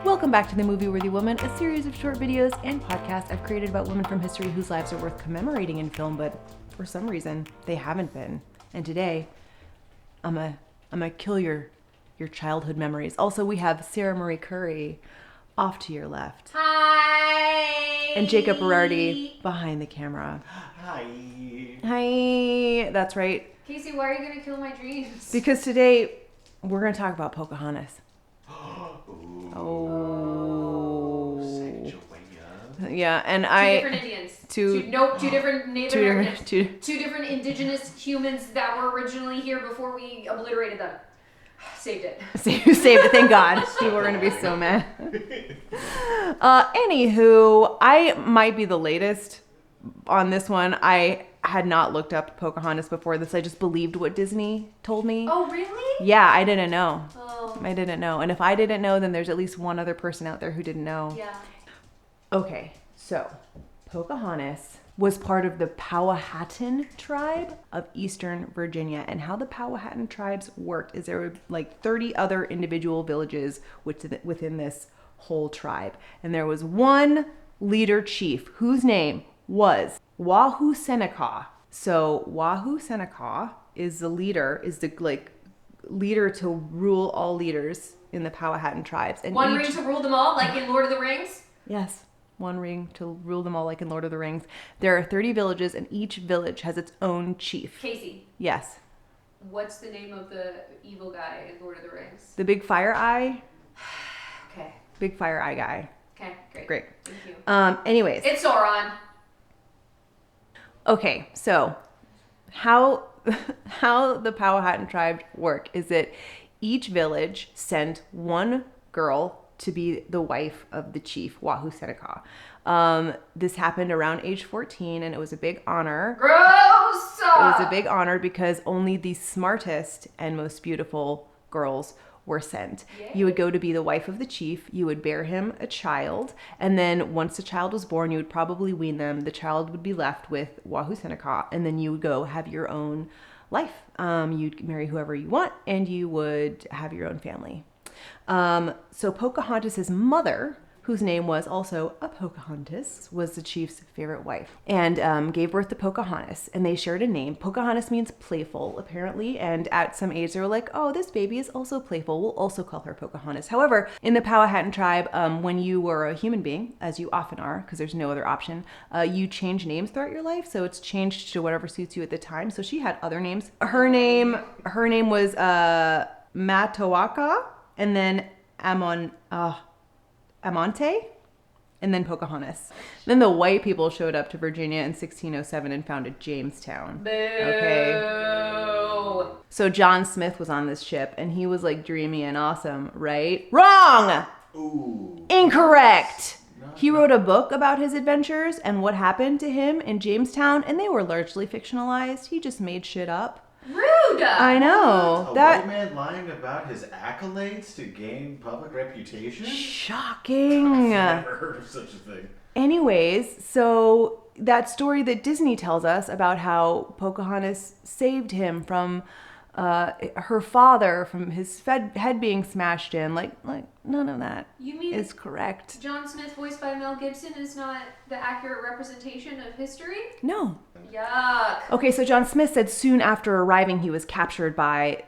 Welcome back to The Movie Worthy Woman, a series of short videos and podcasts I've created about women from history whose lives are worth commemorating in film, but for some reason they haven't been. And today, I'm gonna kill your childhood memories. Also, we have Sarah Marie Curry off to your left. Hi. And Jacob Berardi behind the camera. Hi. Hi. That's right. Casey, why are you gonna kill my dreams? Because today we're gonna talk about Pocahontas. Yeah, and two different Indians. Two different Native Americans. Two different indigenous humans that were originally here before we obliterated them. Saved it. You saved it, thank God. People were gonna be so mad. Anywho, I might be the latest on this one. I had not looked up Pocahontas before this. I just believed what Disney told me. Oh, really? Yeah, I didn't know. Oh. I didn't know. And if I didn't know, then there's at least one other person out there who didn't know. Yeah. Okay, so Pocahontas was part of the Powhatan tribe of Eastern Virginia. And how the Powhatan tribes worked is there were like 30 other individual villages within this whole tribe. And there was one leader chief whose name was Wahoo-Seneca. So Wahoo-Seneca is the leader, leader to rule all leaders in the Powhatan tribes. And one ring to rule them all, like in Lord of the Rings? Yes. One ring to rule them all like in Lord of the Rings. There are 30 villages and each village has its own chief. Casey. Yes. What's the name of the evil guy in Lord of the Rings? The big fire eye. Okay. Big fire eye guy. Okay, great. Great. Thank you. Anyways. It's Sauron. Okay, so how the Powhatan tribe work is that each village sent one girl to be the wife of the chief, Wahoo-Seneca. This happened around age 14, and it was a big honor. Gross! It was a big honor because only the smartest and most beautiful girls were sent. Yay. You would go to be the wife of the chief. You would bear him a child, and then once the child was born, you would probably wean them. The child would be left with Wahoo-Seneca, and then you would go have your own life. You'd marry whoever you want, and you would have your own family. So Pocahontas' mother, whose name was also a Pocahontas, was the chief's favorite wife and gave birth to Pocahontas. And they shared a name. Pocahontas means playful, apparently. And at some age, they were like, oh, this baby is also playful. We'll also call her Pocahontas. However, in the Powhatan tribe, when you were a human being, as you often are, because there's no other option, you change names throughout your life. So it's changed to whatever suits you at the time. So she had other names. Her name was Matawaka. And then Amante, and then Pocahontas. Then the white people showed up to Virginia in 1607 and founded Jamestown. Boo! Okay. So John Smith was on this ship, and he was like dreamy and awesome, right? Wrong! Ooh. Incorrect! He wrote a book about his adventures and what happened to him in Jamestown, and they were largely fictionalized. He just made shit up. Rude! I know. A white man lying about his accolades to gain public reputation? Shocking. I've never heard of such a thing. Anyways, so that story that Disney tells us about how Pocahontas saved him from her father, from his head being smashed in, like none of that You mean is correct. John Smith, voiced by Mel Gibson, is not the accurate representation of history? No. Yuck. Okay, so John Smith said soon after arriving, he was captured by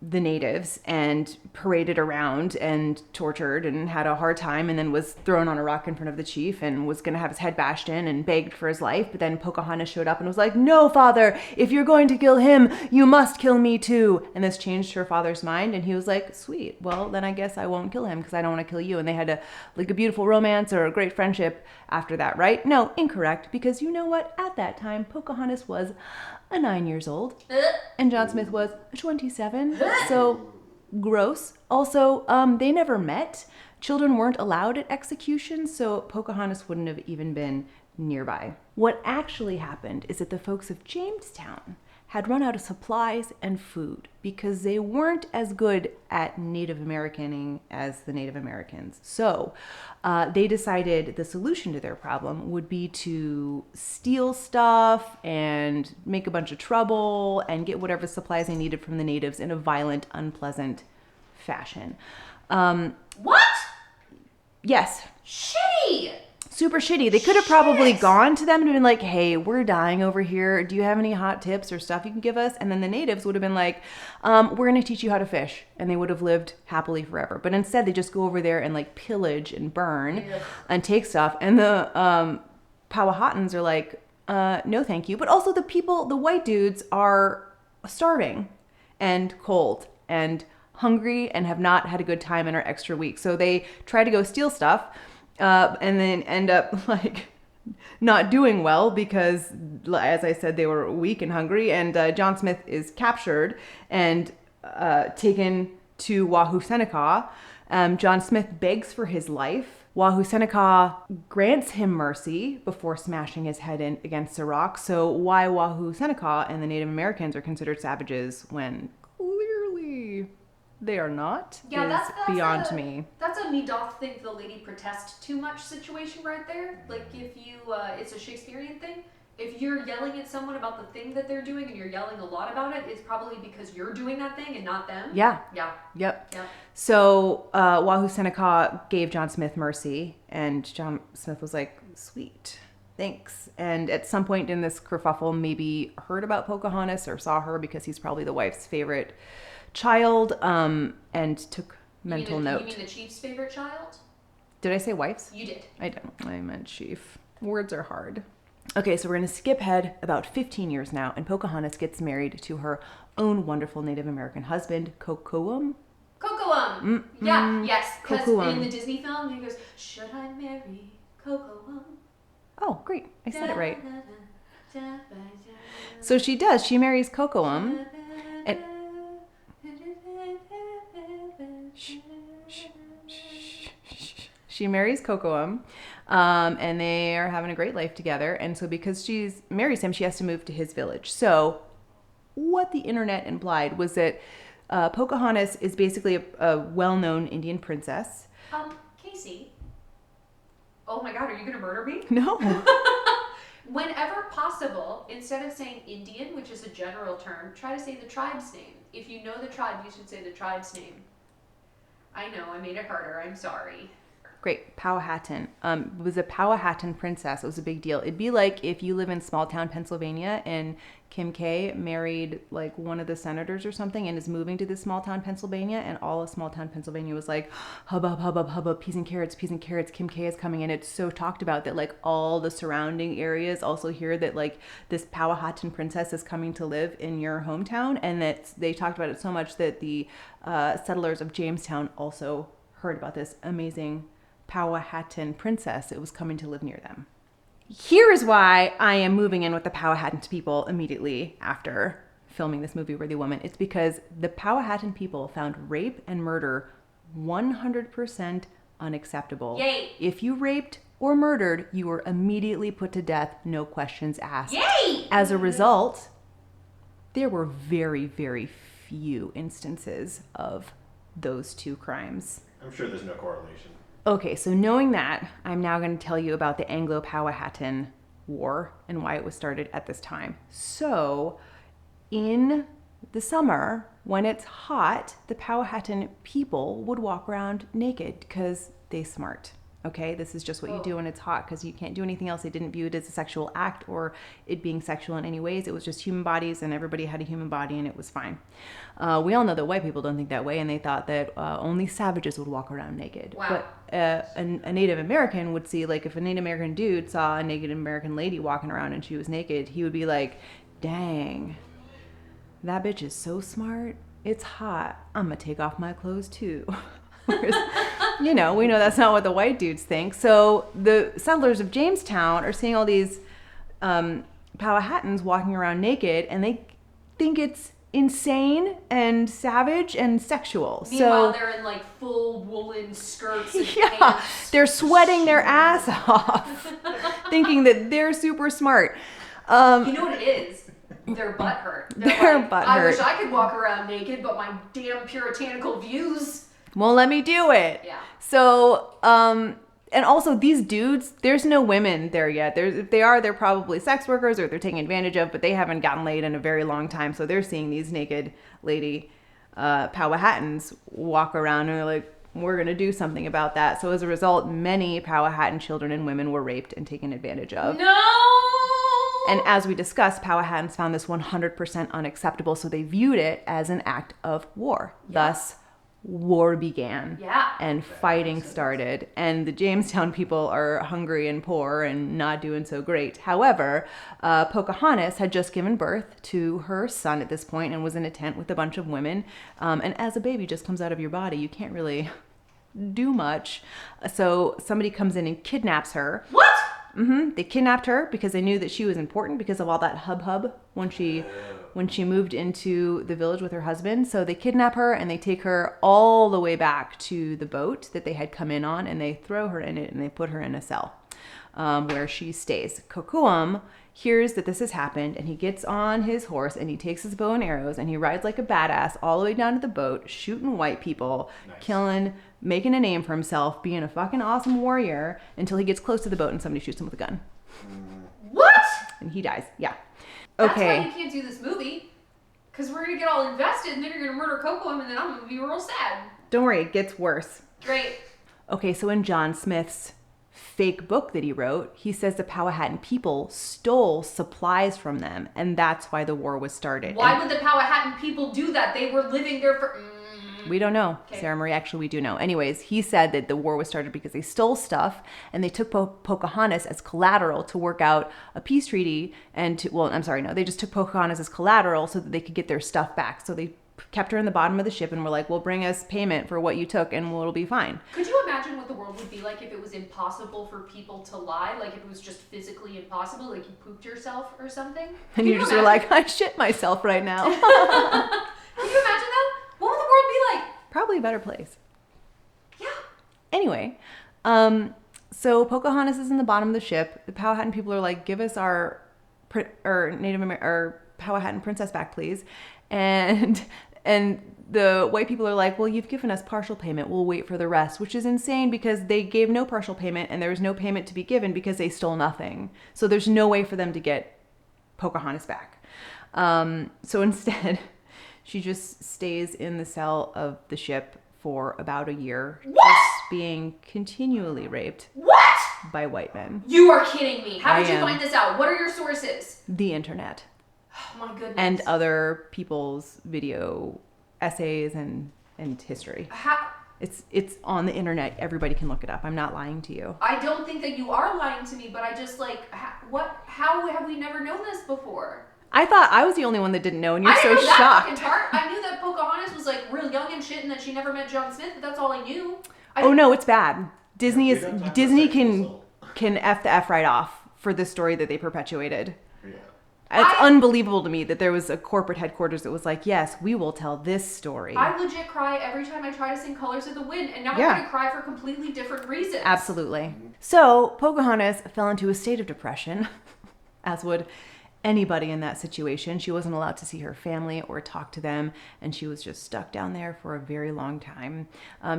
the natives and paraded around and tortured and had a hard time, and then was thrown on a rock in front of the chief and was going to have his head bashed in and begged for his life. But then Pocahontas showed up and was like, no, father, if you're going to kill him, you must kill me too. And this changed her father's mind, and he was like, sweet, well, then I guess I won't kill him because I don't want to kill you. And they had a beautiful romance or a great friendship after that, right? No, incorrect, because you know what? At that time, Pocahontas was 9 years old, and John Smith was 27. So gross. Also, they never met. Children weren't allowed at execution, so Pocahontas wouldn't have even been nearby. What actually happened is that the folks of Jamestown had run out of supplies and food because they weren't as good at Native Americaning as the Native Americans. So they decided the solution to their problem would be to steal stuff and make a bunch of trouble and get whatever supplies they needed from the natives in a violent, unpleasant fashion. What? Yes. Shitty. Super shitty. They could have probably Shit. gone to them and been like, hey, we're dying over here. Do you have any hot tips or stuff you can give us? And then the natives would have been like, we're going to teach you how to fish. And they would have lived happily forever. But instead, they just go over there and like pillage and burn and take stuff. And the Powhatans are like, no, thank you. But also the white dudes are starving and cold and hungry and have not had a good time and are extra weak. So they try to go steal stuff. And then end up like not doing well because, as I said, they were weak and hungry. And John Smith is captured and taken to Wahoo Seneca. John Smith begs for his life. Wahoo Seneca grants him mercy before smashing his head in against a rock. So why Wahoo Seneca and the Native Americans are considered savages when clearly they are not is beyond me. That's a me doth think the lady protest too much situation right there. Like if you, it's a Shakespearean thing. If you're yelling at someone about the thing that they're doing and you're yelling a lot about it, it's probably because you're doing that thing and not them. Yeah. Yeah. Yep. Yeah. So Wahoo Seneca gave John Smith mercy, and John Smith was like, sweet, thanks. And at some point in this kerfuffle, maybe heard about Pocahontas or saw her because he's probably the wife's favorite child, and took mental note. You mean the chief's favorite child? Did I say wife's? You did. I didn't. I meant chief. Words are hard. Okay, so we're going to skip ahead about 15 years now, and Pocahontas gets married to her own wonderful Native American husband, Kocoum. Kocoum. Yeah, yes. Because Kocoum. in the Disney film, he goes, should I marry Kocoum? Oh, great. I said it right. So she does. She marries Kocoum. And she marries Kocoum, and they are having a great life together. And so because she marries him, she has to move to his village. So what the internet implied was that Pocahontas is basically a well-known Indian princess. Casey. Oh my God, are you going to murder me? No. Whenever possible, instead of saying Indian, which is a general term, try to say the tribe's name. If you know the tribe, you should say the tribe's name. I know, I made it harder. I'm sorry. Great. Powhatan. Was a Powhatan princess. It was a big deal. It'd be like if you live in small town Pennsylvania and Kim K married like one of the senators or something and is moving to this small town Pennsylvania, and all of small town Pennsylvania was like, hubbub, hubbub, hubbub, peas and carrots, Kim K is coming. And it's so talked about that like all the surrounding areas also hear that like this Powhatan princess is coming to live in your hometown. And that they talked about it so much that the settlers of Jamestown also heard about this amazing Powhatan princess. It was coming to live near them. Here is why I am moving in with the Powhatan people immediately after filming this movie, Worthy Woman. It's because the Powhatan people found rape and murder 100% unacceptable. Yay! If you raped or murdered, you were immediately put to death, no questions asked. Yay! As a result, there were very, very few instances of those two crimes. I'm sure there's no correlation. Okay, so knowing that, I'm now going to tell you about the Anglo-Powhatan War and why it was started at this time. So, in the summer, when it's hot, the Powhatan people would walk around naked because they smart. Okay, this is just what you do when it's hot because you can't do anything else. They didn't view it as a sexual act or it being sexual in any ways. It was just human bodies and everybody had a human body and it was fine. We all know that white people don't think that way and they thought that only savages would walk around naked. Wow. But a Native American would see, like if a Native American dude saw a Native American lady walking around and she was naked, he would be like, dang, that bitch is so smart. It's hot. I'm going to take off my clothes too. Whereas, we know that's not what the white dudes think. So the settlers of Jamestown are seeing all these Powhatans walking around naked, and they think it's insane and savage and sexual. Meanwhile, they're in like full woolen skirts and yeah, pants. they're sweating their ass off, thinking that they're super smart. You know what it is? Their butt hurt. Their like, butt I hurt. wish I could walk around naked, but my damn puritanical views. Won't let me do it. Yeah. So, and also these dudes, there's no women there yet. If they are, they're probably sex workers or they're taking advantage of, but they haven't gotten laid in a very long time. So they're seeing these naked lady Powhatans walk around and they're like, we're going to do something about that. So as a result, many Powhatan children and women were raped and taken advantage of. No! And as we discussed, Powhatans found this 100% unacceptable, so they viewed it as an act of war. Yeah. Thus, war began. Yeah. And fighting started. And the Jamestown people are hungry and poor and not doing so great. However, Pocahontas had just given birth to her son at this point and was in a tent with a bunch of women. And as a baby just comes out of your body, you can't really do much. So somebody comes in and kidnaps her. What? They kidnapped her because they knew that she was important because of all that hubbub when she moved into the village with her husband. So they kidnap her and they take her all the way back to the boat that they had come in on, and they throw her in it and they put her in a cell where she stays. Kocoum hears that this has happened, and he gets on his horse and he takes his bow and arrows and he rides like a badass all the way down to the boat, shooting white people, killing, making a name for himself, being a fucking awesome warrior until he gets close to the boat and somebody shoots him with a gun. What? And he dies. Yeah. That's Okay. why you can't do this movie. Because we're going to get all invested and then you're going to murder Kocoum and then I'm going to be real sad. Don't worry, it gets worse. Great. Okay, so in John Smith's fake book that he wrote, he says the Powhatan people stole supplies from them, and that's why the war was started. Why would the Powhatan people do that? They were living there for... We don't know. Okay. Sarah Marie, actually, we do know. Anyways, he said that the war was started because they stole stuff and they took Pocahontas as collateral to work out a peace treaty they just took Pocahontas as collateral so that they could get their stuff back. So they kept her in the bottom of the ship and were like, well, bring us payment for what you took and it'll be fine. Could you imagine what the world would be like if it was impossible for people to lie? Like if it was just physically impossible, like you pooped yourself or something? And you just were like, I shit myself right now. Can you imagine that? What would the world be like? Probably a better place. Yeah. Anyway, so Pocahontas is in the bottom of the ship. The Powhatan people are like, give us our Powhatan princess back, please. And the white people are like, well, you've given us partial payment. We'll wait for the rest, which is insane because they gave no partial payment and there was no payment to be given because they stole nothing. So there's no way for them to get Pocahontas back. So instead, she just stays in the cell of the ship for about a year, just being continually raped What? by white men. You are kidding me. How did I you am. find this out? What are your sources? The internet. Oh my goodness. And other people's video essays and history. How? It's on the internet. Everybody can look it up. I'm not lying to you. I don't think that you are lying to me, but I just like, how have we never known this before? I thought I was the only one that didn't know, and you're I so didn't know that fucking shocked. part. I knew that Pocahontas was like real young and shit and that she never met John Smith, but that's all I knew. Oh no, it's bad. Disney We don't talk about Disney sexual can assault. F the F right off for the story that they perpetuated. Yeah. It's unbelievable to me that there was a corporate headquarters that was like, yes, we will tell this story. I legit cry every time I try to sing Colors of the Wind, and now Yeah. I'm going to cry for completely different reasons. Absolutely. So Pocahontas fell into a state of depression, as would anybody in that situation. She wasn't allowed to see her family or talk to them, and she was just stuck down there for a very long time.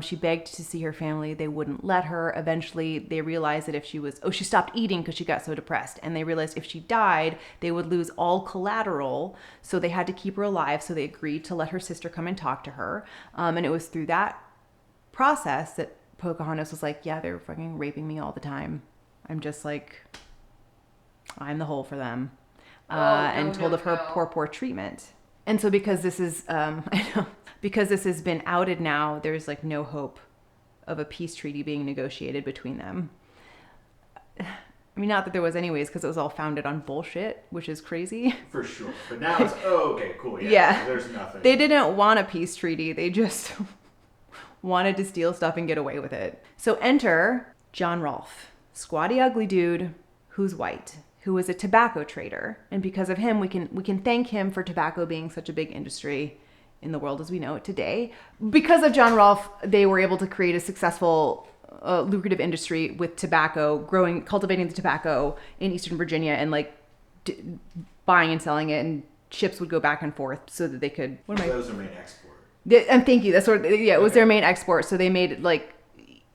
She begged to see her family. They wouldn't let her. Eventually, they realized that if she stopped eating because she got so depressed, and they realized if she died, they would lose all collateral, so they had to keep her alive, so they agreed to let her sister come and talk to her. And it was through that process that Pocahontas was like, yeah, they're fucking raping me all the time. I'm just like, I'm the hole for them. And told of her poor treatment. And so because this is, because this has been outed now, there's like no hope of a peace treaty being negotiated between them. I mean, not that there was anyways, because it was all founded on bullshit, which is crazy. For sure. But now it's, okay, cool. Yeah. Yeah. There's nothing. They didn't want a peace treaty. They just wanted to steal stuff and get away with it. So enter John Rolfe, squatty ugly dude who's white, who was a tobacco trader. And because of him, we can thank him for tobacco being such a big industry in the world as we know it today. Because of John Rolfe, they were able to create a successful, lucrative industry with tobacco, cultivating the tobacco in Eastern Virginia and buying and selling it. And ships would go back and forth so that they could. That was their main export. And thank you. That's it was their main export. So they made it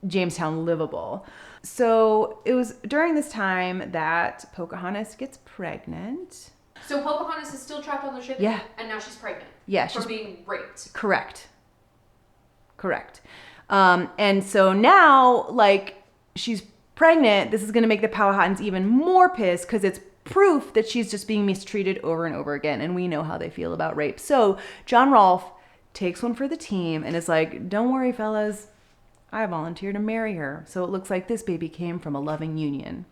Jamestown livable. So it was during this time that Pocahontas gets pregnant. So Pocahontas is still trapped on the ship? Yeah. And now she's pregnant? Yeah, From she's being raped? correct. And so now, like, she's pregnant. This is going to make the Powhatans even more pissed because it's proof that she's just being mistreated over and over again. And we know how they feel about rape. So John Rolfe takes one for the team and is like, don't worry, fellas. I volunteer to marry her. So it looks like this baby came from a loving union.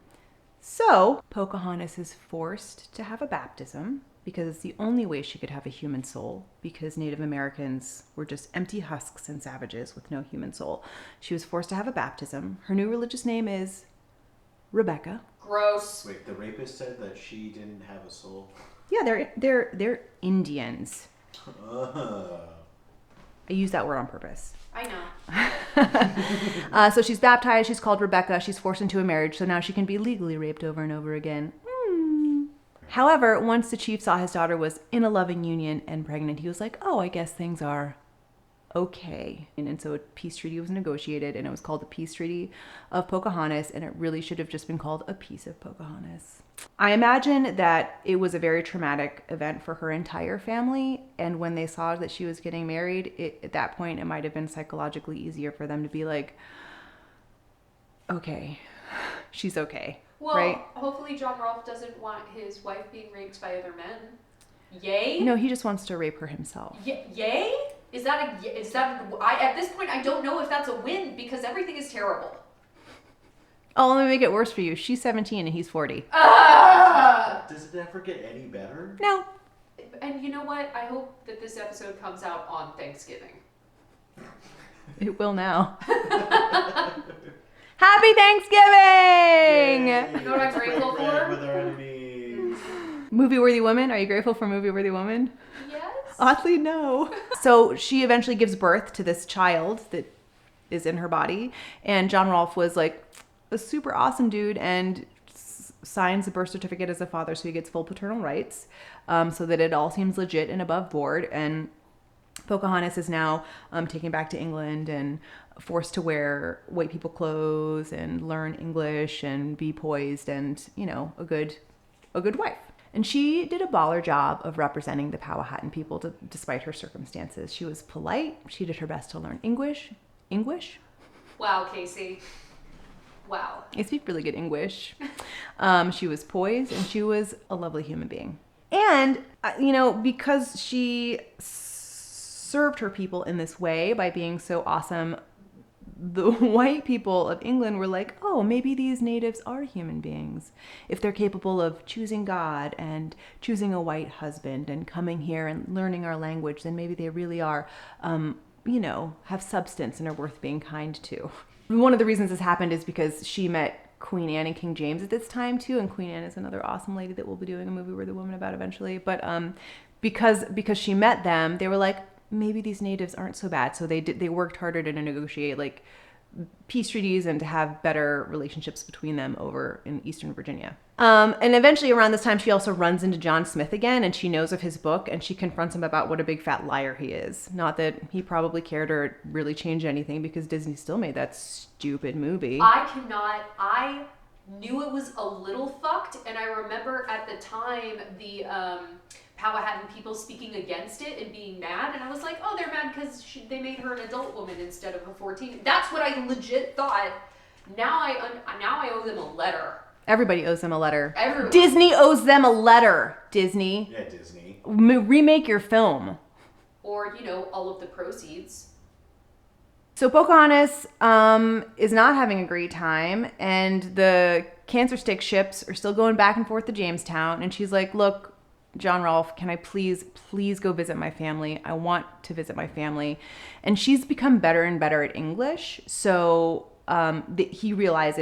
So Pocahontas is forced to have a baptism because it's the only way she could have a human soul, because Native Americans were just empty husks and savages with no human soul. She was forced to have a baptism. Her new religious name is Rebecca. Gross. Wait, the rapist said that she didn't have a soul? Yeah, they're Indians. Uh. I use that word on purpose. I know. So she's baptized, she's called Rebecca, she's forced into a marriage, so now she can be legally raped over and over again. However, once the chief saw his daughter was in a loving union and pregnant, he was like, oh, I guess things are okay. And so a peace treaty was negotiated, and it was called the Peace Treaty of Pocahontas, and it really should have just been called a Peace of Pocahontas. I imagine that it was a very traumatic event for her entire family, and when they saw that she was getting married, at that point, it might have been psychologically easier for them to be like, okay, she's okay. Well, right? Hopefully John Rolfe doesn't want his wife being raped by other men. Yay? No, he just wants to rape her himself. Yay? At this point, I don't know if that's a win, because everything is terrible. Oh, let me make it worse for you. She's 17 and he's 40. Does it ever get any better? No. And you know what? I hope that this episode comes out on Thanksgiving. It will now. Happy Thanksgiving! Yay. You know what I'm grateful Break bread for? with our enemies. Movie Worthy Woman? Are you grateful for Movie Worthy Woman? Yes. Oddly, no. So she eventually gives birth to this child that is in her body. And John Rolfe was like a super awesome dude and signs the birth certificate as a father, so he gets full paternal rights, so that it all seems legit and above board. And Pocahontas is now taken back to England and forced to wear white people clothes and learn English and be poised and, you know, a good wife. And she did a baller job of representing the Powhatan people despite her circumstances. She was polite. She did her best to learn English. Wow, Casey. Wow. I speak really good English. She was poised and she was a lovely human being. And, you know, because she served her people in this way by being so awesome, the white people of England were like, oh, maybe these natives are human beings. If they're capable of choosing God and choosing a white husband and coming here and learning our language, then maybe they really are, you know, have substance and are worth being kind to. One of the reasons this happened is because she met Queen Anne and King James at this time too, and Queen Anne is another awesome lady that we'll be doing a movie Worthy Woman about eventually. But because she met them, they were like, maybe these natives aren't so bad. So they worked harder to negotiate like peace treaties and to have better relationships between them over in Eastern Virginia. And eventually around this time, she also runs into John Smith again, and she knows of his book, and she confronts him about what a big fat liar he is. Not that he probably cared or really changed anything, because Disney still made that stupid movie. I knew it was a little fucked, and I remember at the time the Powhatan people speaking against it and being mad, and I was like, oh, they're mad because they made her an adult woman instead of a 14. That's what I legit thought. Now I owe them a letter. Everybody owes them a letter. Everyone. Disney owes them a letter. Disney. Yeah, Disney. Remake your film. Or, you know, all of the proceeds. So Pocahontas is not having a great time, and the cancer stick ships are still going back and forth to Jamestown, and she's like, look, John Rolfe, can I please go visit my family? I want to visit my family. And she's become better and better at English. So they realize,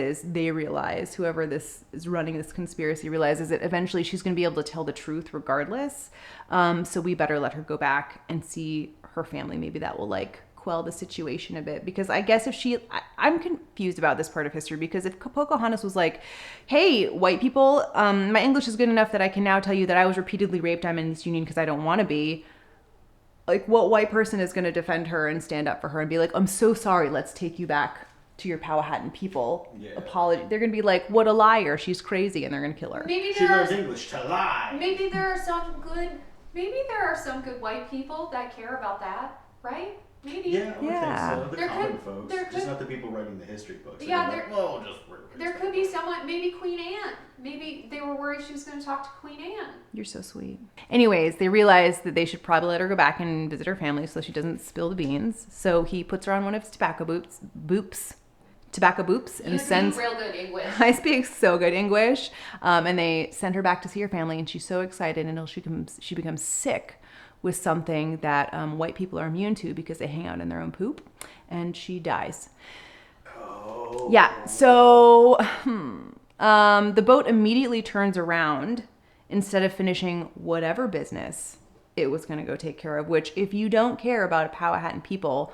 whoever this is running this conspiracy realizes that eventually she's going to be able to tell the truth regardless. So we better let her go back and see her family. Maybe that will like quell the situation a bit, because I guess if I'm confused about this part of history, because if Pocahontas was like, hey, white people, my English is good enough that I can now tell you that I was repeatedly raped, I'm in this union because I don't want to be, like, what white person is going to defend her and stand up for her and be like, I'm so sorry, let's take you back to your Powhatan people. Yeah. Apology. They're going to be like, what a liar, she's crazy, and they're going to kill her. Maybe She learns English to lie. Maybe there are some good white people that care about that, right? Maybe. Yeah, I would Yeah. think so. The There common could- folks, there just could- not the people writing the history books. Yeah, They're like, well, just There could be someone, maybe Queen Anne. Maybe they were worried she was going to talk to Queen Anne. You're so sweet. Anyways, they realize that they should probably let her go back and visit her family so she doesn't spill the beans. So he puts her on one of his tobacco boops, and You sends. speak real good English. I speak so good English, and they send her back to see her family, and she's so excited until she becomes sick with something that white people are immune to because they hang out in their own poop, and she dies. Oh. Yeah, so the boat immediately turns around instead of finishing whatever business it was going to go take care of, which if you don't care about Powhatan people,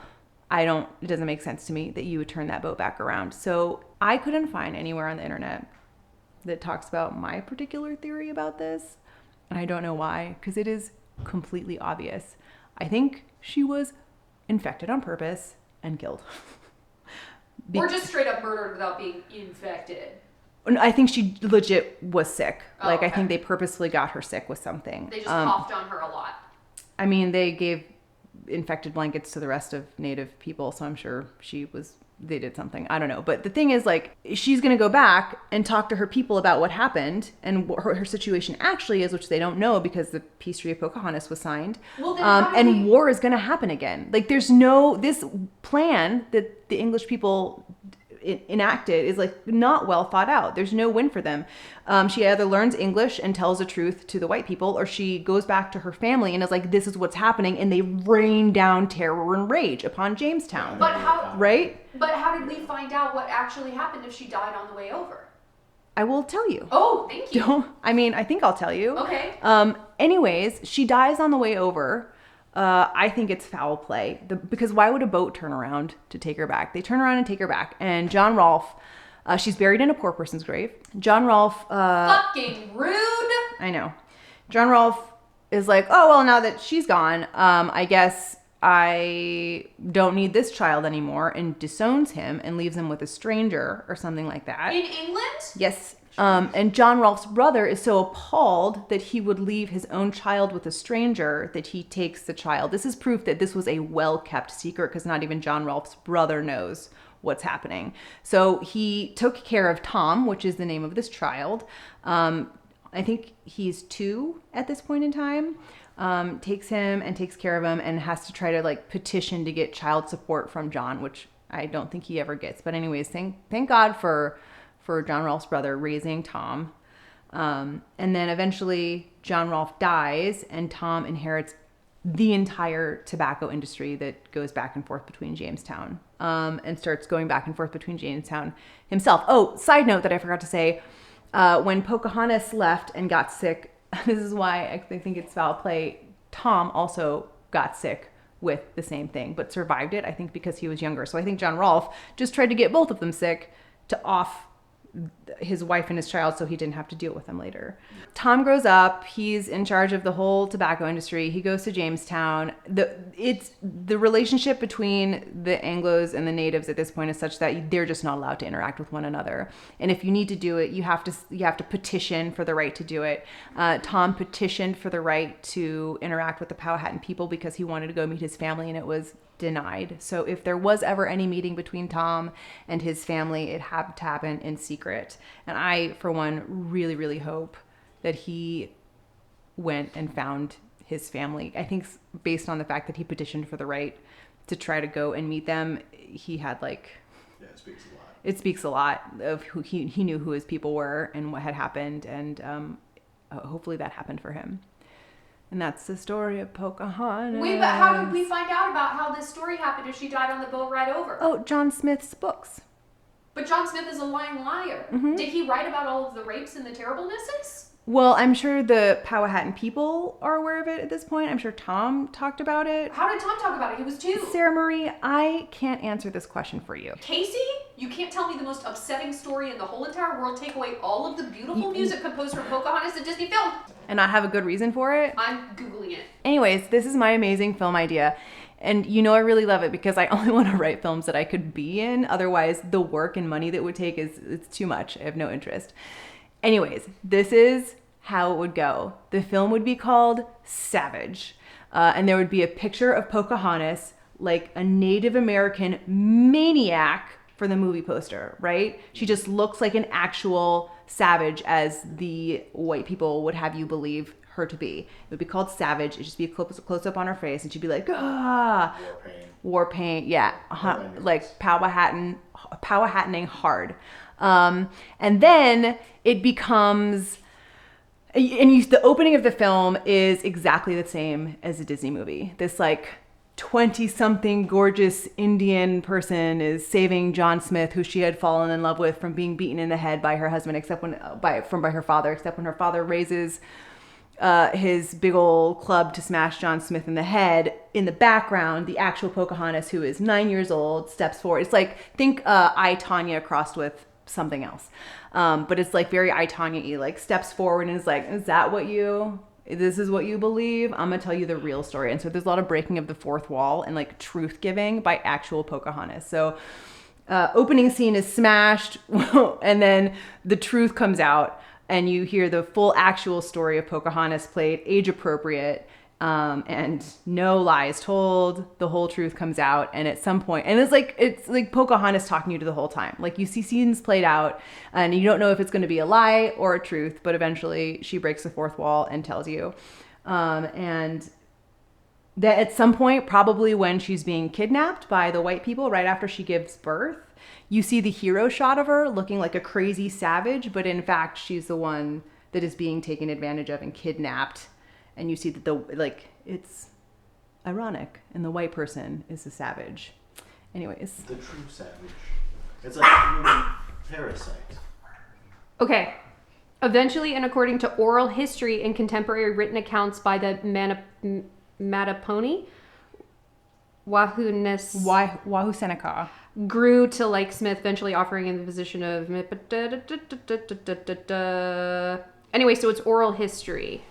it doesn't make sense to me that you would turn that boat back around. So I couldn't find anywhere on the internet that talks about my particular theory about this. And I don't know why, because it is completely obvious. I think she was infected on purpose and killed. Or just straight up murdered without being infected. I think she legit was sick. Oh, I okay. think they purposefully got her sick with something. They just coughed on her a lot. I mean, they gave infected blankets to the rest of Native people, so I'm sure they did something. I don't know. But the thing is, she's going to go back and talk to her people about what happened and what her situation actually is, which they don't know because the Peace Treaty of Pocahontas was signed. Well, then war is going to happen again. There's this plan that the English people enacted is not well thought out. There's no win for them. She either learns English and tells the truth to the white people, or she goes back to her family and is like, this is what's happening, and they rain down terror and rage upon Jamestown. But how? Right? But how did we find out what actually happened if she died on the way over? I will tell you. Oh, thank you. I think I'll tell you. Okay. Anyways, she dies on the way over. I think it's foul play because why would a boat turn around to take her back? They turn around and take her back. And John Rolfe, she's buried in a poor person's grave. John Rolfe, Fucking rude. I know. John Rolfe is like, oh, well, now that she's gone, I guess I don't need this child anymore, and disowns him and leaves him with a stranger or something like that. In England? Yes. And John Rolfe's brother is so appalled that he would leave his own child with a stranger that he takes the child. This is proof that this was a well-kept secret because not even John Rolfe's brother knows what's happening. So he took care of Tom, which is the name of this child. I think he's 2 at this point in time. Takes him and takes care of him and has to try to petition to get child support from John, which I don't think he ever gets. But anyways, thank God for John Rolfe's brother raising Tom. And then eventually John Rolfe dies and Tom inherits the entire tobacco industry that goes back and forth between Jamestown, and starts going back and forth between Jamestown himself. Oh, side note that I forgot to say, when Pocahontas left and got sick, this is why I think it's foul play, Tom also got sick with the same thing, but survived it, I think because he was younger. So I think John Rolfe just tried to get both of them sick to off his wife and his child so he didn't have to deal with them later. Tom grows up. He's in charge of the whole tobacco industry. He goes to Jamestown. The relationship between the Anglos and the natives at this point is such that they're just not allowed to interact with one another. And if you need to do it, you have to petition for the right to do it. Tom petitioned for the right to interact with the Powhatan people because he wanted to go meet his family, and it was denied. So if there was ever any meeting between Tom and his family, it had to happen in secret. And I, for one, really, really hope that he went and found his family. I think based on the fact that he petitioned for the right to try to go and meet them, he had Yeah, it speaks a lot. it speaks a lot of who he knew who his people were and what had happened. And hopefully that happened for him. And that's the story of Pocahontas. Wait, but how did we find out about how this story happened if she died on the boat right over? Oh, John Smith's books. But John Smith is a lying liar. Mm-hmm. Did he write about all of the rapes and the terriblenesses? Well, I'm sure the Powhatan people are aware of it at this point. I'm sure Tom talked about it. How did Tom talk about it? He was 2. Sarah Marie, I can't answer this question for you. Casey, you can't tell me the most upsetting story in the whole entire world. Take away all of the beautiful music composed for Pocahontas and Disney film. And not have a good reason for it? I'm Googling it. Anyways, this is my amazing film idea. And I really love it because I only want to write films that I could be in. Otherwise, the work and money that would take it's too much. I have no interest. Anyways, this is how it would go. The film would be called Savage. And there would be a picture of Pocahontas like a Native American maniac for the movie poster, right? She just looks like an actual savage as the white people would have you believe her to be. It would be called Savage. It'd just be a close up on her face, and she'd be like, ah, war paint, yeah, like Powhataning hard. And then it becomes, the opening of the film is exactly the same as a Disney movie. This like 20-something gorgeous Indian person is saving John Smith, who she had fallen in love with, from being beaten in the head by her husband, by her father, except when her father raises his big old club to smash John Smith in the head. In the background, the actual Pocahontas, who is 9 years old, steps forward. It's like, think I, Tanya crossed with something else. But it's like very I, Tanya-y, like steps forward and is like, this is what you believe? I'm going to tell you the real story. And so there's a lot of breaking of the fourth wall and like truth giving by actual Pocahontas. So opening scene is smashed and then the truth comes out. And you hear the full actual story of Pocahontas played age appropriate, and no lies told. The whole truth comes out, and at some point, and it's like Pocahontas talking to you the whole time. Like you see scenes played out, and you don't know if it's going to be a lie or a truth, but eventually she breaks the fourth wall and tells you. And that at some point, probably when she's being kidnapped by the white people right after she gives birth, you see the hero shot of her looking like a crazy savage, but in fact, she's the one that is being taken advantage of and kidnapped. And you see that it's ironic, and the white person is the savage. Anyways. The true savage. It's like a human parasite. Okay. Eventually, and according to oral history and contemporary written accounts by the Mattaponi, Wahoo Seneca grew to like Smith, eventually offering him the position of... Anyway, so it's oral history.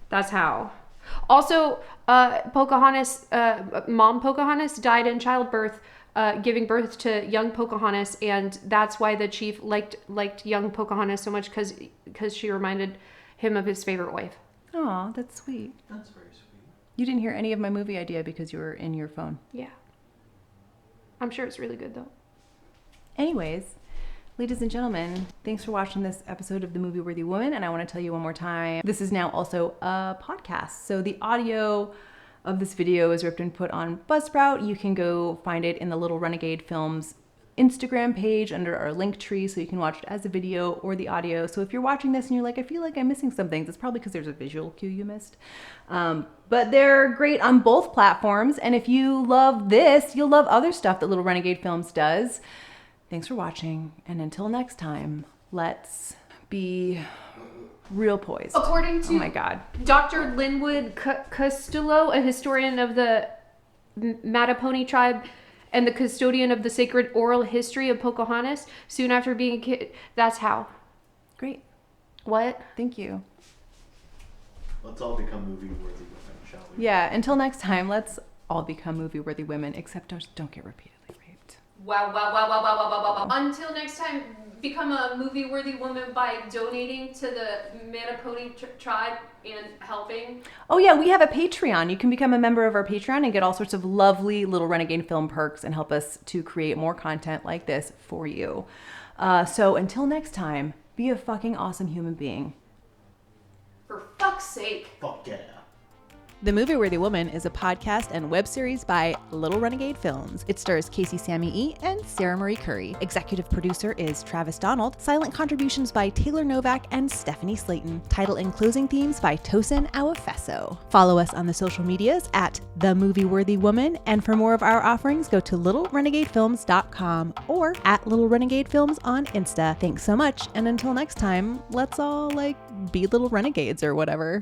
That's how. Also, Pocahontas, Mom Pocahontas died in childbirth, giving birth to young Pocahontas, and that's why the chief liked young Pocahontas so much, because she reminded him of his favorite wife. Oh, that's sweet. That's very sweet. You didn't hear any of my movie idea because you were in your phone. Yeah. I'm sure it's really good, though. Anyways, ladies and gentlemen, thanks for watching this episode of The Movie Worthy Woman. And I want to tell you one more time, this is now also a podcast. So the audio of this video is ripped and put on Buzzsprout. You can go find it in the Little Renegade Films Instagram page under our link tree, so you can watch it as a video or the audio. So if you're watching this and you're like, I feel like I'm missing some things, it's probably because there's a visual cue you missed. But they're great on both platforms. And if you love this, you'll love other stuff that Little Renegade Films does. Thanks for watching. And until next time, let's be real poised. According to oh my God. Dr. Linwood Castillo, a historian of the Mattaponi tribe and the custodian of the sacred oral history of Pocahontas, soon after being a kid, that's how. Great. What? Thank you. Let's all become movie-worthy women, shall we? Yeah, until next time, let's all become movie-worthy women, except don't get repeatedly raped. Wow. Until next time, become a movie-worthy woman by donating to the Mattaponi tribe and helping. Oh yeah, we have a Patreon. You can become a member of our Patreon and get all sorts of lovely Little Renegade Film perks and help us to create more content like this for you. So until next time, be a fucking awesome human being. For fuck's sake. Fuck yeah. The Movie Worthy Woman is a podcast and web series by Little Renegade Films. It stars Casey Sammy E. and Sarah Marie Curry. Executive producer is Travis Donald. Silent contributions by Taylor Novak and Stephanie Slayton. Title and closing themes by Tosin Awafeso. Follow us on the social medias at The Movie Worthy Woman, and for more of our offerings, go to littlerenegadefilms.com or at Little Renegade Films on Insta. Thanks so much, and until next time, let's all be little renegades or whatever.